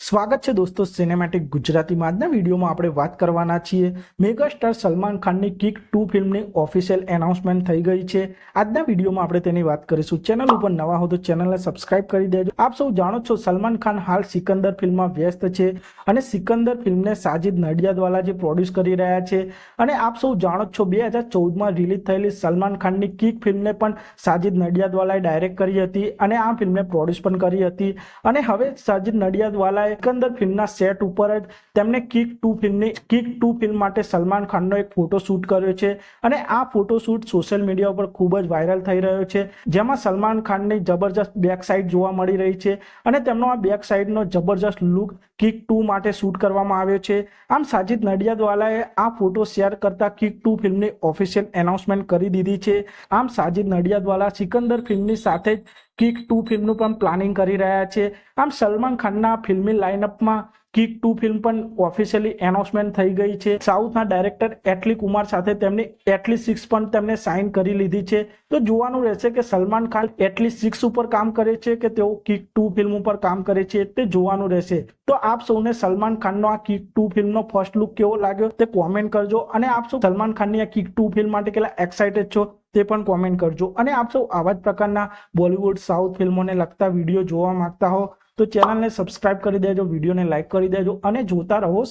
સ્વાગત છે દોસ્તો સિનેમેટિક ગુજરાતીમાં। આજના વિડીયોમાં આપણે વાત કરવાના છીએ મેગાસ્ટાર સલમાન ખાનની કિક 2 ફિલ્મની ઓફિશિયલ એનાઉન્સમેન્ટ થઈ ગઈ છે। આજના વિડીયોમાં આપણે તેની વાત કરીશું। ચેનલ ઉપર નવા હો તો ચેનલને સબસ્ક્રાઇબ કરી દેજો। આપ સૌ જાણો છો સલમાન ખાન હાલ સિકંદર ફિલ્મમાં વ્યસ્ત છે અને સિકંદર ફિલ્મને સાજિદ નડિયાદવાલા જે પ્રોડ્યુસ કરી રહ્યા છે અને આપ સૌ જાણો છો 2014માં રિલીઝ થયેલી સલમાન ખાનની કિક ફિલ્મને પણ સાજિદ નડિયાદવાલાએ ડાયરેક્ટ કરી હતી અને આ ફિલ્મને પ્રોડ્યુસ પણ કરી હતી અને હવે સાજિદ નડિયાદવાલાએ સિકંદર ફિલ્મના સેટ ઉપર જ તેમને કિક 2 ફિલ્મ માટે સલમાન ખાનનો એક ફોટો શૂટ કર્યો છે અને આ ફોટો શૂટ સોશિયલ મીડિયા ઉપર ખૂબ જ વાયરલ થઈ રહ્યો છે, જેમાં સલમાન ખાનની જબરજસ્ત બેક સાઈડ જોવા મળી રહી છે અને તેમનો આ બેક સાઈડનો જબરજસ્ત લુક કિક 2 માટે શૂટ કરવામાં આવ્યો છે। આમ સાજિદ નડિયાદવાલાએ આ ફોટો શેર કરતા કિક 2 ફિલ્મની ઓફિશિયલ એનાઉન્સમેન્ટ કરી દીધી છે। આમ સાજિદ નડિયાદવાલા સિકંદર ફિલ્મની સાથે જ કિક 2 ફિલ્મનું પણ પ્લાનિંગ કરી રહ્યા છે। આમ સલમાન ખાનના ફિલ્મી લાઇનઅપમાં કિક 2 ફિલ્મ પણ ઓફિશિયલી એનાઉન્સમેન્ટ થઈ ગઈ છે। સાઉથના ડાયરેક્ટર એટલી કુમાર સાથે તેમની એટલી 6 પણ તેમને સાઇન કરી લીધી છે। તો જોવાનું રહેશે કે સલમાન ખાન એટલી 6 ઉપર કામ કરે છે કે તેઓ કિક 2 ફિલ્મ ઉપર કામ કરે છે, તે જોવાનું રહેશે। તો આપ સૌને સલમાન ખાનનો આ કિક 2 ફિલ્મનો ફર્સ્ટ લુક કેવો લાગ્યો તે કોમેન્ટ કરજો અને આપ સૌ સલમાન ખાનની આ કિક 2 ફિલ્મ માટે કેટલા એક્સાઇટેડ છો તે પણ કોમેન્ટ કરજો। અને આપ સૌ આવા જ પ્રકારના બોલિવૂડ સાઉથ ફિલ્મોને લગતા વિડીયો જોવા માંગતા હો તો ચેનલને સબસ્ક્રાઇબ કરી દેજો, વિડીયોને લાઇક કરી દેજો અને જોતા રહો।